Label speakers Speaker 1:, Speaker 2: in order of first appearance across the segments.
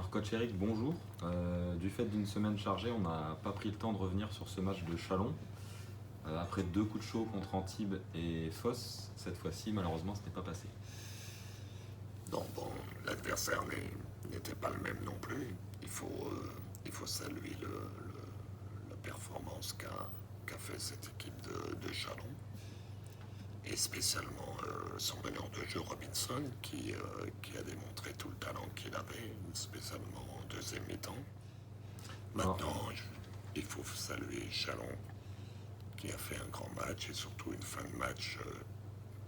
Speaker 1: Alors coach Eric, bonjour. Du fait d'une semaine chargée, on n'a pas pris le temps de revenir sur ce match de Chalon. Après deux coups de chaud contre Antibes et Foss, cette fois-ci, malheureusement, ce n'est pas passé.
Speaker 2: Donc bon, l'adversaire n'était pas le même non plus. Il faut saluer la performance qu'a fait cette équipe de Chalon. Et spécialement son meneur de jeu Robinson qui a démontré tout le talent qu'il avait, spécialement en deuxième mi-temps.
Speaker 1: Alors,
Speaker 2: Maintenant, il faut saluer Chalon qui a fait un grand match et surtout une fin de match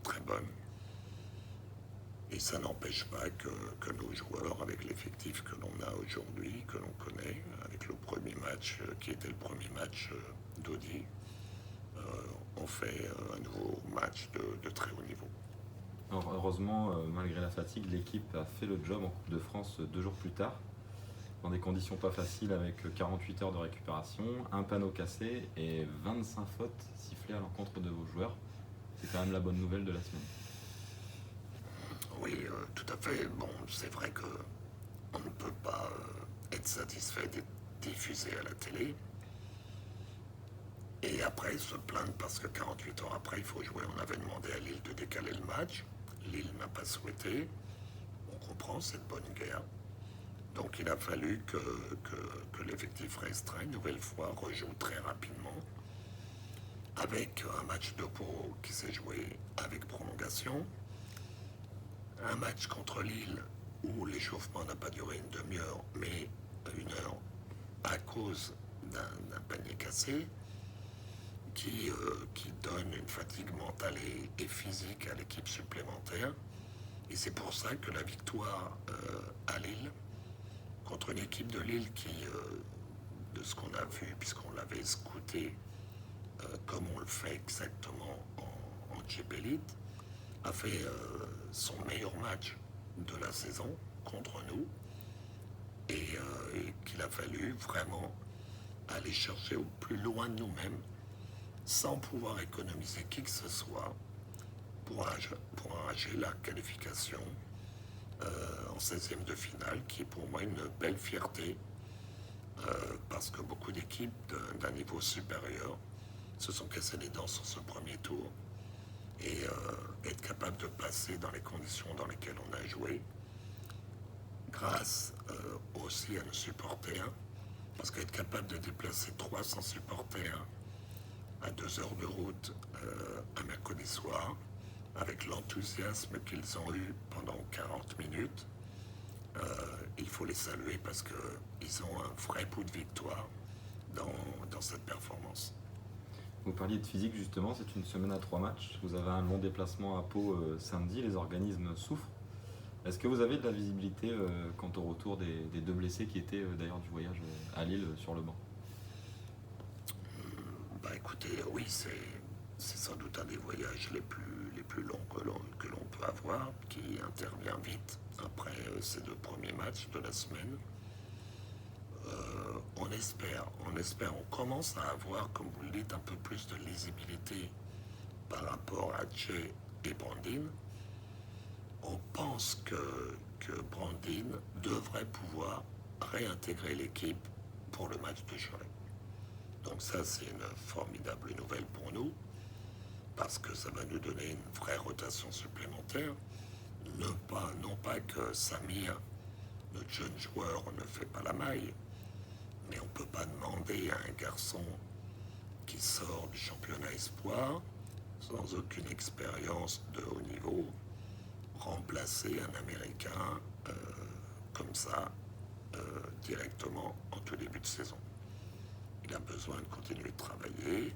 Speaker 2: très bonne. Et ça n'empêche pas que nos joueurs, avec l'effectif que l'on a aujourd'hui, que l'on connaît, avec le premier match qui était le premier match d'Audi, ont fait un nouveau match de très haut niveau.
Speaker 1: alors, heureusement, malgré la fatigue, l'équipe a fait le job en Coupe de France 2 jours plus tard, dans des conditions pas faciles avec 48 heures de récupération, un panneau cassé et 25 fautes sifflées à l'encontre de vos joueurs. C'est quand même la bonne nouvelle de la semaine.
Speaker 2: Oui, tout à fait. Bon, c'est vrai que on ne peut pas être satisfait d'être diffusé à la télé. Et après, se plaindre parce que 48 heures après, il faut jouer. On avait demandé à Lille de décaler le match. Lille n'a pas souhaité. On comprend cette bonne guerre. Donc il a fallu que l'effectif restreint, une nouvelle fois, rejoue très rapidement. Avec un match de Pau qui s'est joué avec prolongation. Un match contre Lille où l'échauffement n'a pas duré une demi-heure, mais 1 heure, à cause d'un panier cassé qui donne une fatigue mentale et physique à l'équipe supplémentaire. Et c'est pour ça que la victoire à Lille, contre une équipe de Lille qui, de ce qu'on a vu, puisqu'on l'avait scouté comme on le fait exactement en Chip Elite, a fait son meilleur match de la saison contre nous et qu'il a fallu vraiment aller chercher au plus loin de nous-mêmes sans pouvoir économiser qui que ce soit pour arracher la qualification en 16e de finale, qui est pour moi une belle fierté parce que beaucoup d'équipes d'un niveau supérieur se sont cassées les dents sur ce premier tour et être capable de passer dans les conditions dans lesquelles on a joué, grâce aussi à nos supporters, parce qu'être capable de déplacer 300 supporters à 2 heures de route un mercredi soir, avec l'enthousiasme qu'ils ont eu pendant 40 minutes, il faut les saluer parce qu'ils ont un vrai bout de victoire dans cette performance.
Speaker 1: Vous parliez de physique justement, c'est une semaine à 3 matchs. Vous avez un long déplacement à Pau samedi, les organismes souffrent. Est-ce que vous avez de la visibilité quant au retour des deux blessés qui étaient d'ailleurs du voyage à Lille sur le banc?
Speaker 2: Bah écoutez, oui, c'est sans doute un des voyages les plus longs que l'on peut avoir, qui intervient vite après ces 2 premiers matchs de la semaine. On commence à avoir, comme vous le dites, un peu plus de lisibilité par rapport à Jay et Brandine. On pense que Brandine devrait pouvoir réintégrer l'équipe pour le match de Cholet. Donc ça, c'est une formidable nouvelle pour nous, parce que ça va nous donner une vraie rotation supplémentaire. Non pas que Samir, notre jeune joueur, ne fait pas la maille, mais on ne peut pas demander à un garçon qui sort du championnat espoir, sans aucune expérience de haut niveau, remplacer un Américain comme ça, directement en tout début de saison. Il a besoin de continuer de travailler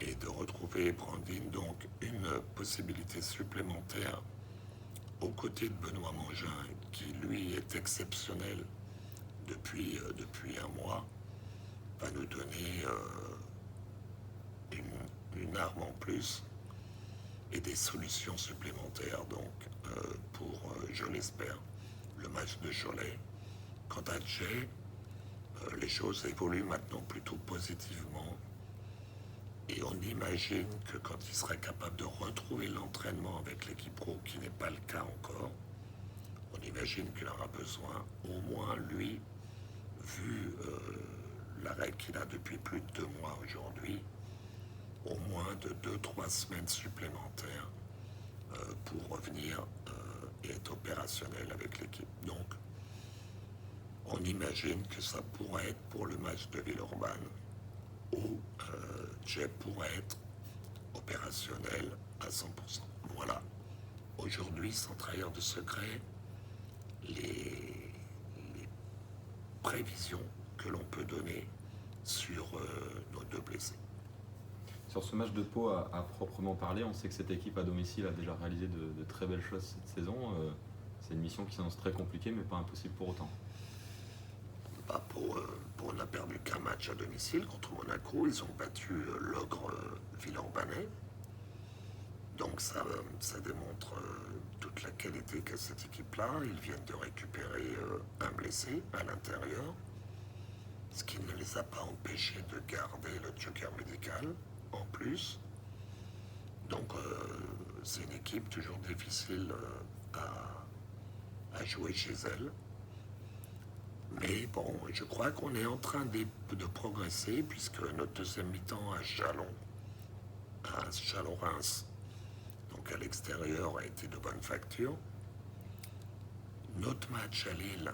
Speaker 2: et de retrouver Brandine, donc une possibilité supplémentaire aux côtés de Benoît Mangin, qui lui est exceptionnel depuis un mois, va nous donner une arme en plus et des solutions supplémentaires donc pour, je l'espère, le match de Cholet. Quant à Jay, les choses évoluent maintenant plutôt positivement et on imagine que quand il sera capable de retrouver l'entraînement avec l'équipe pro, qui n'est pas le cas encore, On imagine qu'il aura besoin, au moins lui, vu la règle qu'il a depuis plus de 2 mois aujourd'hui, au moins de 2-3 semaines supplémentaires pour revenir et être opérationnel avec l'équipe. Donc, on imagine que ça pourrait être pour le match de Villeurbanne où Jay pourrait être opérationnel à 100%. Voilà. Aujourd'hui, sans trahir de secret, les prévisions que l'on peut donner sur nos 2 blessés.
Speaker 1: Sur ce match de Pau à proprement parler, on sait que cette équipe à domicile a déjà réalisé de très belles choses cette saison. C'est une mission qui s'annonce très compliquée, mais pas impossible pour autant.
Speaker 2: Pau n'a perdu qu'un match à domicile contre Monaco. Ils ont battu l'ogre Villeurbanais. Donc ça démontre toute la qualité qu'a cette équipe-là. Ils viennent de récupérer un blessé à l'intérieur, ce qui ne les a pas empêchés de garder le joker médical en plus. Donc c'est une équipe toujours difficile à jouer chez elle. Mais bon, je crois qu'on est en train de progresser puisque notre deuxième mi-temps à Chalon-Reims, donc à l'extérieur, a été de bonne facture. Notre match à Lille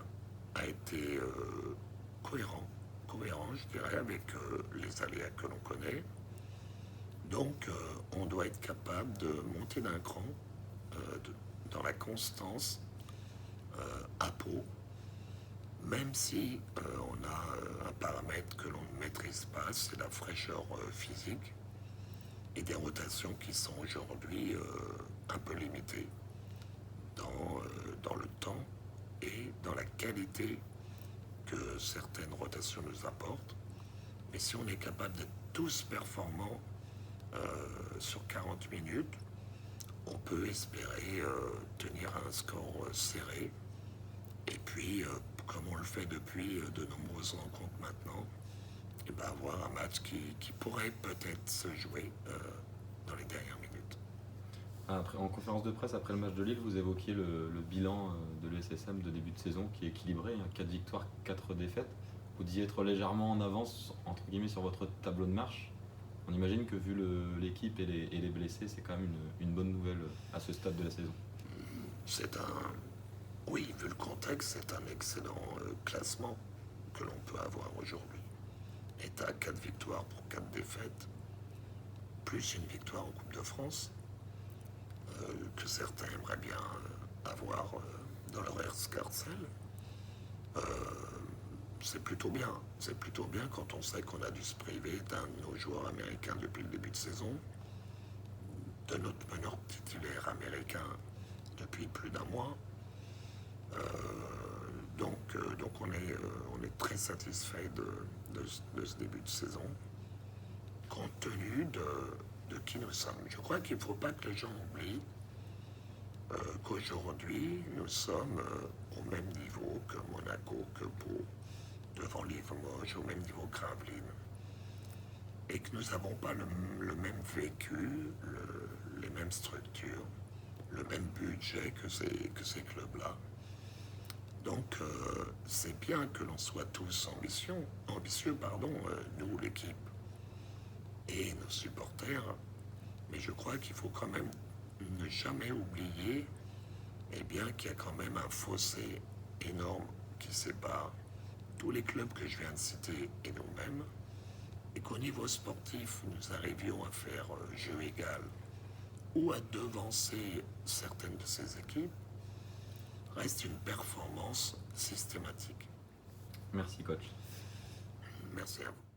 Speaker 2: a été cohérent, je dirais, avec les aléas que l'on connaît. Donc, on doit être capable de monter d'un cran dans la constance à Pau, même si on a un paramètre que l'on ne maîtrise pas, c'est la fraîcheur physique et des rotations qui sont aujourd'hui un peu limitées dans le temps et dans la qualité que certaines rotations nous apportent. Mais si on est capable d'être tous performants sur 40 minutes, on peut espérer tenir un score serré. Et puis, comme on le fait depuis de nombreuses rencontres maintenant, et ben avoir un match qui pourrait peut-être se jouer dans les dernières minutes.
Speaker 1: En conférence de presse après le match de Lille, vous évoquiez le bilan de l'USSM de début de saison qui est équilibré, 4 victoires, 4 défaites. Vous disiez être légèrement en avance entre guillemets sur votre tableau de marche. On imagine que vu l'équipe et les blessés, c'est quand même une bonne nouvelle à ce stade de la saison.
Speaker 2: Oui, vu le contexte, c'est un excellent classement que l'on peut avoir aujourd'hui. Et à 4 victoires pour 4 défaites, plus une victoire en Coupe de France, que certains aimeraient bien avoir dans leur escarcelle. C'est plutôt bien. C'est plutôt bien quand on sait qu'on a dû se priver d'un de nos joueurs américains depuis le début de saison, de notre meneur titulaire américain depuis plus d'1 mois. Donc on est très satisfait de ce début de saison, compte tenu de qui nous sommes. Je crois qu'il ne faut pas que les gens oublient qu'aujourd'hui, nous sommes au même niveau que Monaco, que Pau, devant Limoges, au même niveau que Gravelines, et que nous n'avons pas le même vécu, les mêmes structures, le même budget que ces clubs-là. Donc, c'est bien que l'on soit tous ambitieux, nous, l'équipe, et nos supporters, mais je crois qu'il faut quand même ne jamais oublier qu'il y a quand même un fossé énorme qui sépare tous les clubs que je viens de citer et nous-mêmes, et qu'au niveau sportif, nous arrivions à faire jeu égal ou à devancer certaines de ces équipes, reste une performance systématique.
Speaker 1: Merci coach.
Speaker 2: Merci à vous.